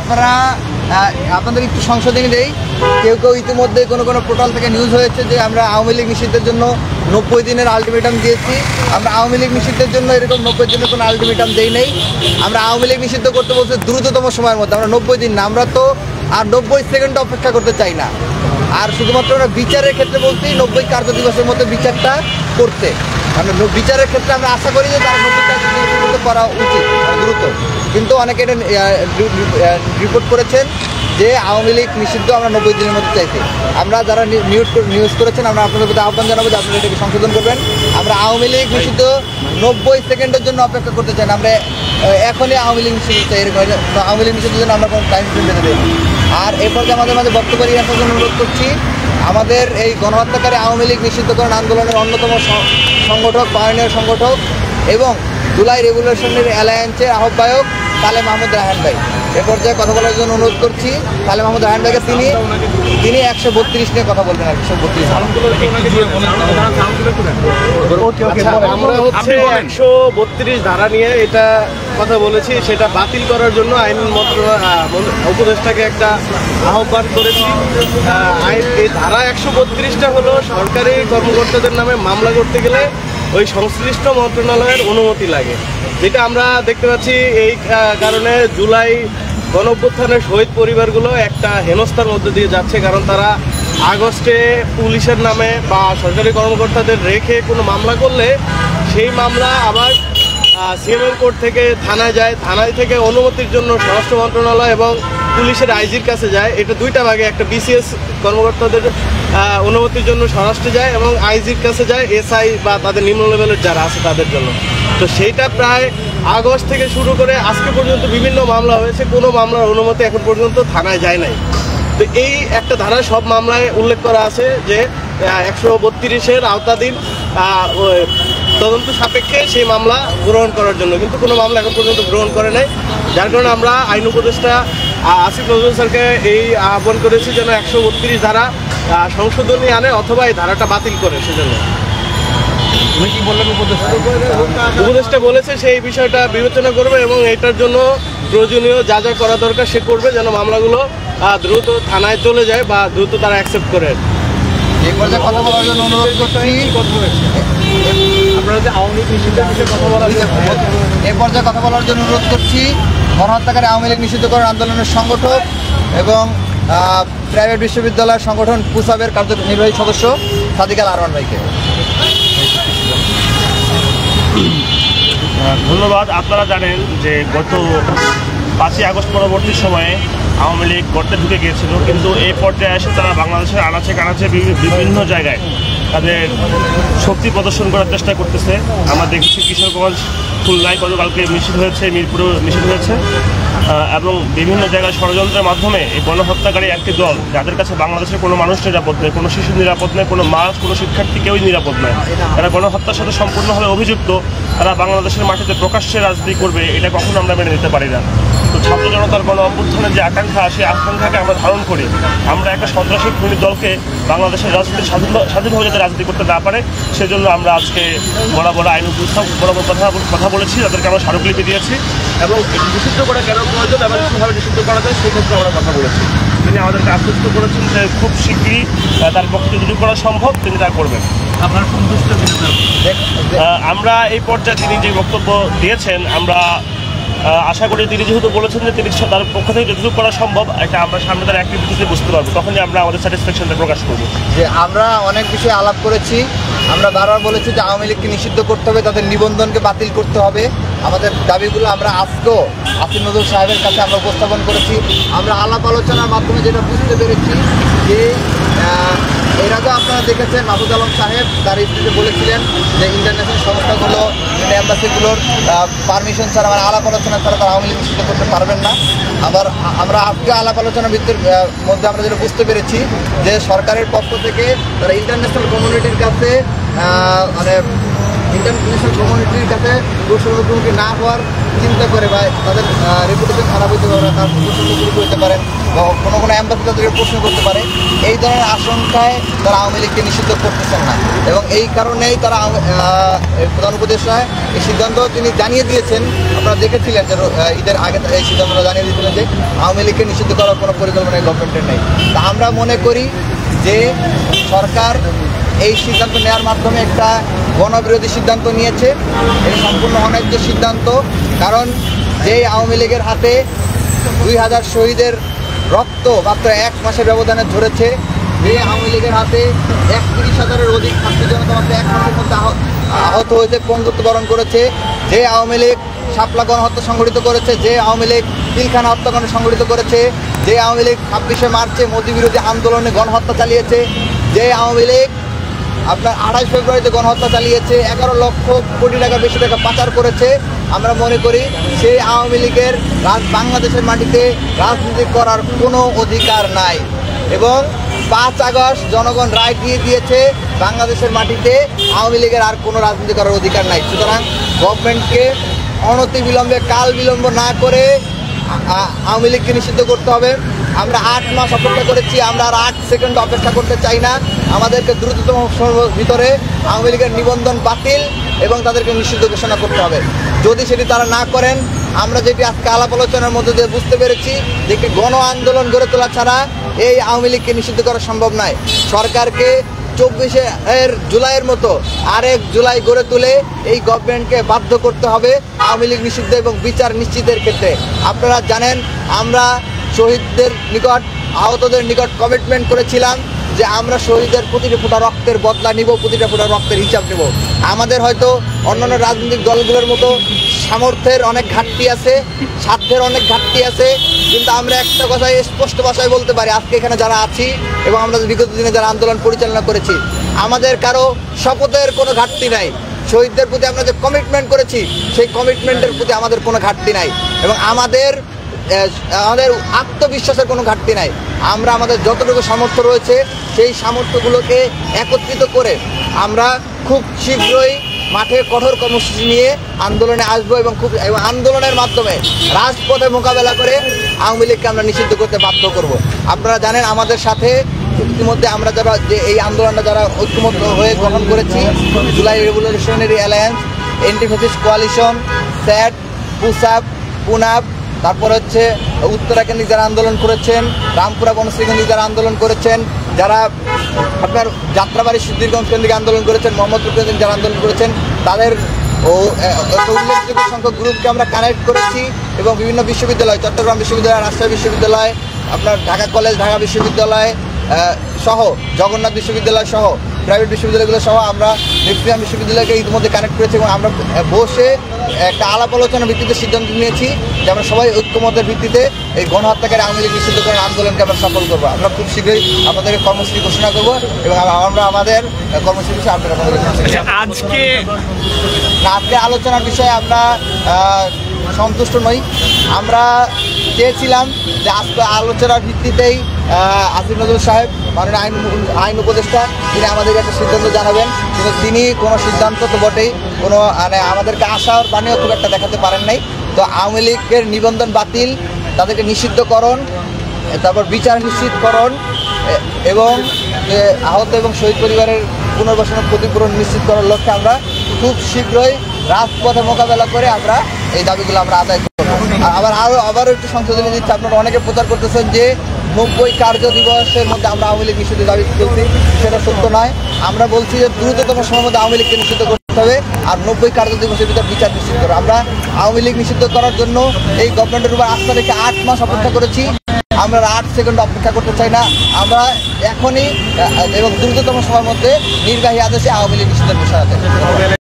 আপনারা আপনাদের একটু সংশোধনী দেই, কেউ কেউ ইতিমধ্যে কোনো পোর্টাল থেকে নিউজ হয়েছে যে আমরা আওয়ামী লীগ নিষিদ্ধের জন্য 90 দিনের আলটিমেটাম দিয়েছি। আমরা আওয়ামী লীগ নিষিদ্ধের জন্য এরকম 90 দিনের কোনো আলটিমেটাম দেই নেই। আমরা আওয়ামী লীগ নিষিদ্ধ করতে বলছি দ্রুততম সময়ের মধ্যে। আমরা 90 দিন না, আমরা তো আর 90 সেকেন্ড অপেক্ষা করতে চাই না। আর শুধুমাত্র আমরা বিচারের ক্ষেত্রে বলছি 90 কার্য দিবসের মধ্যে বিচারটা করতে। আমরা বিচারের ক্ষেত্রে আমরা আশা করি যে তারা 90 কার্য দিবসের মধ্যে করা উচিত দ্রুত। কিন্তু অনেকে এটা রিপোর্ট করেছেন যে আওয়ামী লীগ নিষিদ্ধ আমরা 90 দিনের মধ্যে চাইছি। আমরা যারা নিউজ করেছেন আমরা আপনাদের প্রতি আহ্বান জানাবো যে আপনারা এটাকে সংশোধন করবেন। আমরা আওয়ামী লীগ নিষিদ্ধ 90 সেকেন্ডের জন্য অপেক্ষা করতে চাই না, আমরা এখনই আওয়ামী লীগ নিষিদ্ধ চাই। আওয়ামী লীগ নিষিদ্ধের জন্য আমরা কোনো টাইম ফ্রেম বেঁধে দেবো। আর এরপর যে আমাদের মাঝে বক্তব্য রাখার জন্য অনুরোধ করছি, আমাদের এই গণহত্যাকারী আওয়ামী লীগ নিষিদ্ধকরণ আন্দোলনের অন্যতম সংগঠক, পায়োনিয়ার সংগঠক এবং জুলাই রেভলিউশনারি অ্যালায়েন্সের আহ্বায়ক তালেম মাহমুদ রায়হান ভাই, এ পর্যায়ে কথা বলার জন্য অনুরোধ করছি। তালেম মাহমুদ রায়হান ভাইকে তিনি 132 নিয়ে কথা বলবেন। আর 132 আমরা হচ্ছে 132 ধারা নিয়ে এটা কথা বলেছি, সেটা বাতিল করার জন্য আইন উপদেষ্টাকে একটা আহ্বান করেছি। এই ধারা 132টা হলো সরকারি কর্মকর্তাদের নামে মামলা করতে গেলে ওই সংশ্লিষ্ট মন্ত্রণালয়ের অনুমতি লাগে, যেটা আমরা দেখতে পাচ্ছি। এই কারণে জুলাই গণঅভ্যুত্থানের শহীদ পরিবারগুলো একটা হেনস্থার মধ্যে দিয়ে যাচ্ছে, কারণ তারা আগস্টে পুলিশের নামে বা সরকারি কর্মকর্তাদের রেখে কোনো মামলা করলে সেই মামলা আবার সিএমএম কোর্ট থেকে থানায় যায়, থানায় থেকে অনুমতির জন্য স্বরাষ্ট্র মন্ত্রণালয় এবং পুলিশের আইজির কাছে যায়। এটা দুইটা ভাগে, একটা বিসিএস কর্মকর্তাদের অনুমতির জন্য স্বরাষ্ট্রে যায় এবং আইজির কাছে যায় এসআই বা তাদের নিম্ন লেভেলের যারা আছে তাদের জন্য। তো সেইটা প্রায় আগস্ট থেকে শুরু করে আজকে পর্যন্ত বিভিন্ন মামলা হয়েছে, কোনো মামলার অনুমতি এখন পর্যন্ত থানায় যায় নাই। তো এই একটা ধারা সব মামলায় উল্লেখ করা আছে যে 132-এর আওতাধীন তদন্ত সাপেক্ষে সেই মামলা গ্রহণ করার জন্য, কিন্তু কোনো মামলা এখন পর্যন্ত গ্রহণ করে নাই। যার কারণে আমরা আইন উপদেষ্টা আসিফ নজরুল স্যারকে এই আহ্বান করেছি যেন 132 ধারা সংশোধনী আনে অথবা এই ধারাটা বাতিল করে। সেজন্য উপদেষ্টা বলেছে সেই বিষয়টা বিবেচনা করবে এবং এটার জন্য প্রয়োজনীয় যা যা করা দরকার সে করবে, যেন মামলাগুলো দ্রুত থানায় চলে যায় বা দ্রুত তারা অ্যাকসেপ্ট করে। এই পর্যায়ে কথা বলার জন্য অনুরোধ করছি। এই পর্যায়ে কথা বলার জন্য অনুরোধ করছি গণহত্যাকারী আওয়ামী লীগ নিষিদ্ধকরণ আন্দোলনের সংগঠক এবং প্রাইভেট বিশ্ববিদ্যালয়ের সংগঠন পুসাবের কার্যনির্বাহী সদস্য সাদিক আল আরমান ভাইকে। ধন্যবাদ। আপনারা জানেন যে গত 5ই আগস্ট পরবর্তী সময়ে আওয়ামী লীগ গর্তে ঢুকে গিয়েছিল, কিন্তু এই পর্যায়ে এসে তারা বাংলাদেশের আনাচে কানাচে বিভিন্ন জায়গায় তাদের শক্তি প্রদর্শন করার চেষ্টা করতেছে। আমরা দেখেছি কিশোরগঞ্জ, খুলনায় গতকালকে মিছিল হয়েছে, মিরপুরেও মিছিল হয়েছে এবং বিভিন্ন জায়গায় ষড়যন্ত্রের মাধ্যমে এই গণহত্যাকারী একটি দল, যাদের কাছে বাংলাদেশের কোনো মানুষ নিরাপদ নেই, কোনো শিশু নিরাপদ নেই, কোনো মা, কোনো শিক্ষার্থী কেউই নিরাপদ নয়, তারা গণহত্যার সাথে সম্পূর্ণভাবে অভিযুক্ত, তারা বাংলাদেশের মাটিতে প্রকাশ্যে রাজনীতি করবে, এটা কখনো আমরা মেনে নিতে পারি না। তো ছাত্র জনতার গণ অভ্যুত্থানের যে আকাঙ্ক্ষা, সেই আকাঙ্ক্ষাকে আমরা ধারণ করি। আমরা একটা সন্ত্রাসী খুনি দলকে বাংলাদেশের রাজনীতি স্বাধীনভাবে যাতে রাজনীতি করতে না পারে, সেজন্য আমরা আজকে বড় বড় আইন উপস্থাপক বড় বড় কথা বলেছি, তাদেরকে আমরা স্মারকলিপি দিয়েছি এবং নিষিদ্ধ করা কেন প্রয়োজন এবং কীভাবে নিষিদ্ধ করা যায় সেই ক্ষেত্রে আমরা কথা বলেছি। তিনি আমাদেরকে আশ্বস্ত করেছেন যে খুব শীঘ্রই তার পক্ষে যদি করা সম্ভব তিনি তা করবেন। আপনার সন্তুষ্ট? আমরা এই পর্যায়ে তিনি যে বক্তব্য দিয়েছেন, আমরা আশা করি তিনি যেহেতু বলেছেন যে তিনি তার পক্ষ থেকে যতটুকু করা সম্ভব এটা আমরা সামনে তার অ্যাক্টিভিটিতে বুঝতে পারবো, তখনই আমরা আমাদের স্যাটিসফ্যাকশনটা প্রকাশ করবো। যে আমরা অনেক বিষয়ে আলাপ করেছি, আমরা বারবার বলেছি যে আওয়ামী লীগকে নিষিদ্ধ করতে হবে, তাদের নিবন্ধনকে বাতিল করতে হবে। আমাদের দাবিগুলো আমরা আজকেও আসিফ নজরুল সাহেবের কাছে আমরা উপস্থাপন করেছি। আমরা আলাপ আলোচনার মাধ্যমে যেটা বুঝতে পেরেছি যে এর আগে আপনারা দেখেছেন মাহফুজ আলম সাহেব তার স্পিচে বলেছিলেন যে ইন্টারন্যাশনাল সংস্থাগুলো, এম্বাসিগুলোর পারমিশন ছাড়া, আমার আলাপ আলোচনা ছাড়া তারা আওয়ামী লীগ নিষিদ্ধ করতে পারবেন না। আবার আমরা আজকে আলাপ আলোচনার মধ্যে আমরা যেটা বুঝতে পেরেছি যে সরকারের পক্ষ থেকে তারা ইন্টারন্যাশনাল কমিউনিটির কাছে মানে ইন্টারন্যাশনাল কমিউনিটির কাছে প্রশ্নের মুখোমুখি না হওয়ার চিন্তা করে বা তাদের রেপুটেশন খারাপ হতে পারে, তার প্রশ্ন মুখোমুখি হতে পারে বা কোনো অ্যাম্বাসি তাদেরকে প্রশ্ন করতে পারে, এই ধরনের আশঙ্কায় তারা আওয়ামী লীগকে নিষিদ্ধ করতেছেন না। এবং এই কারণেই তারা প্রধান উপদেষ্টা এই সিদ্ধান্ত তিনি জানিয়ে দিয়েছেন। আপনারা দেখেছিলেন যে ঈদের আগে এই সিদ্ধান্তটা জানিয়ে দিয়েছিলেন যে আওয়ামী লীগকে নিষিদ্ধ করার কোনো পরিকল্পনা গভর্নমেন্টের নেই। তা আমরা মনে করি যে সরকার এই সিদ্ধান্ত নেওয়ার মাধ্যমে একটা গণবিরোধী সিদ্ধান্ত নিয়েছে। এই সম্পূর্ণ অন্যায্য সিদ্ধান্ত। কারণ যেই আওয়ামী লীগের হাতে 2000 শহীদের রক্ত মাত্র 1 মাসের ব্যবধানে ঝরেছে, যে আওয়ামী লীগের হাতে 31,000-এর অধিক ছাত্র জনতা মাত্র 1 মাসের মধ্যে আহত হয়েছে, পঙ্গুত্ব বরণ করেছে, যে আওয়ামী লীগ শাপলা গণহত্যা সংগঠিত করেছে, যে আওয়ামী লীগ পিলখানা হত্যাকাণ্ড সংগঠিত করেছে, যে আওয়ামী লীগ 26শে মার্চে মোদি বিরোধী আন্দোলনে গণহত্যা চালিয়েছে, যে আওয়ামী লীগ আপনার 28 ফেব্রুয়ারিতে গণহত্যা চালিয়েছে, 11 লক্ষ কোটি টাকা বেশি টাকা পাচার করেছে, আমরা মনে করি সেই আওয়ামী লীগের বাংলাদেশের মাটিতে রাজনীতি করার কোনো অধিকার নাই। এবং 5 আগস্ট জনগণ রায় দিয়ে দিয়েছে, বাংলাদেশের মাটিতে আওয়ামী লীগের আর কোনো রাজনীতি করার অধিকার নাই। সুতরাং গভর্নমেন্টকে অনতিবিলম্বে কাল বিলম্ব না করে আওয়ামী লীগকে নিষিদ্ধ করতে হবে। আমরা 8 মাস অপেক্ষা করেছি, আমরা আর 8 সেকেন্ড অপেক্ষা করতে চাই না। আমাদেরকে দ্রুততম সময়ের ভিতরে আওয়ামী লীগের নিবন্ধন বাতিল এবং তাদেরকে নিষিদ্ধ ঘোষণা করতে হবে। যদি সেটি তারা না করেন, আমরা যেটি আজকে আলাপ আলোচনার মধ্যে দিয়ে বুঝতে পেরেছি যে গণ আন্দোলন গড়ে তোলা ছাড়া এই আওয়ামী লীগকে নিষিদ্ধ করা সম্ভব নয়। সরকারকে 24 জুলাইয়ের মতো আরেক জুলাই গড়ে তুলে এই গভর্নমেন্টকে বাধ্য করতে হবে আওয়ামী লীগ নিষিদ্ধ এবং বিচার নিশ্চিতের ক্ষেত্রে। আপনারা জানেন আমরা শহীদদের নিকট, আহতদের নিকট কমিটমেন্ট করেছিলাম যে আমরা শহীদের প্রতিটা ফোঁটা রক্তের বদলা নিব, প্রতিটা ফোঁটা রক্তের হিসাব নেব। আমাদের হয়তো অন্যান্য রাজনৈতিক দলগুলোর মতো সামর্থ্যের অনেক ঘাটতি আছে, স্বার্থের অনেক ঘাটতি আছে, কিন্তু আমরা একটা কথাই স্পষ্ট ভাষায় বলতে পারি, আজকে এখানে যারা আছি এবং আমরা বিগত দিনে যারা আন্দোলন পরিচালনা করেছি, আমাদের কারো শপথের কোনো ঘাটতি নাই। শহীদদের প্রতি আমরা যে কমিটমেন্ট করেছি সেই কমিটমেন্টের প্রতি আমাদের কোনো ঘাটতি নাই এবং আমাদের আত্মবিশ্বাসের কোনো ঘাটতি নাই। আমরা আমাদের যতটুকু সামর্থ্য রয়েছে সেই সামর্থ্যগুলোকে একত্রিত করে আমরা খুব শীঘ্রই মাঠে কঠোর কর্মসূচি নিয়ে আন্দোলনে আসবো এবং আন্দোলনের মাধ্যমে রাজপথে মোকাবেলা করে আওয়ামী লীগকে আমরা নিষিদ্ধ করতে বাধ্য করব। আপনারা জানেন আমাদের সাথে ইতিমধ্যে আমরা যারা যে এই আন্দোলনটা যারা ঐক্যমত্য হয়ে গ্রহণ করেছি, July revolutionary alliance, anti fascist coalition, স্যাট, পুসাপ, পুনাব, তারপর হচ্ছে উত্তরাকেন্দ্রিক যারা আন্দোলন করেছেন, রামপুরা গণশ্রীকেন্দ্রিক যারা আন্দোলন করেছেন, যারা আপনার যাত্রাবাড়ি সিদ্ধিরগঞ্জ কেন্দ্রিক আন্দোলন করেছেন, মোহাম্মদপুর কেন্দ্রিক যারা আন্দোলন করেছেন, তাদের উল্লেখযোগ্য সংখ্যক গ্রুপকে আমরা কানেক্ট করেছি এবং বিভিন্ন বিশ্ববিদ্যালয়, চট্টগ্রাম বিশ্ববিদ্যালয়, রাজশাহী বিশ্ববিদ্যালয়, আপনার ঢাকা কলেজ, ঢাকা বিশ্ববিদ্যালয় সহ, জগন্নাথ বিশ্ববিদ্যালয় সহ প্রাইভেট বিশ্ববিদ্যালয়গুলো সহ আমরা ম্যাক্সিমাম বিশ্ববিদ্যালয়কে ইতিমধ্যে কানেক্ট করেছি এবং আমরা বসে একটা আলাপ আলোচনার ভিত্তিতে সিদ্ধান্ত নিয়েছি যে আমরা সবাই ঐক্যমতের ভিত্তিতে এই গণহত্যাকারী আওয়ামী লীগ নিষিদ্ধ করার আন্দোলনকে আমরা সফল করবো। আমরা খুব শীঘ্রই আপনাদের কর্মসূচি ঘোষণা করবো এবং আমরা আমাদের কর্মসূচি বিষয়ে আপনাদের আজকে আলোচনার বিষয়ে আমরা সন্তুষ্ট নই। আমরা চেয়েছিলাম যে আজকে আলোচনার ভিত্তিতেই আসিফ নজরুল সাহেব মাননীয় আইন উপদেষ্টা তিনি আমাদেরকে একটা সিদ্ধান্ত জানাবেন, কিন্তু তিনি কোনো সিদ্ধান্ত তো বটেই কোনো মানে আমাদেরকে আশার বাণীও খুব একটা দেখাতে পারেন নাই। তো আওয়ামী লীগের নিবন্ধন বাতিল, তাদেরকে নিষিদ্ধকরণ, তারপর বিচার নিশ্চিতকরণ এবং আহত এবং শহীদ পরিবারের পুনর্বাসনের ক্ষতিপূরণ নিশ্চিত করার লক্ষ্যে আমরা খুব শীঘ্রই রাজপথে মোকাবেলা করে আমরা এই দাবিগুলো আমরা আদায় করব। আবারও একটু সংশোধনী দিচ্ছে, আপনারা অনেকে প্রচার করতেছেন যে 90 কার্য দিবসের মধ্যে আমরা আওয়ামী লীগ নিষিদ্ধ দাবি করছি, সেটা সত্য নয়। আমরা বলছি যে দ্রুততম সময়ের মধ্যে আওয়ামী লীগকে নিষিদ্ধ করতে হবে আর 90 কার্য দিবসের ভিতরে বিচার নিশ্চিত করবো। আমরা আওয়ামী লীগ নিষিদ্ধ করার জন্য এই গভর্নমেন্টের উপর আস্থা রেখে 8 মাস অপেক্ষা করেছি, আমরা 8 সেকেন্ড অপেক্ষা করতে চাই না। আমরা এখনই এবং দ্রুততম সময়ের মধ্যে নির্বাহী আদেশে আওয়ামী লীগ নিষিদ্ধের ঘোষণা দেয়।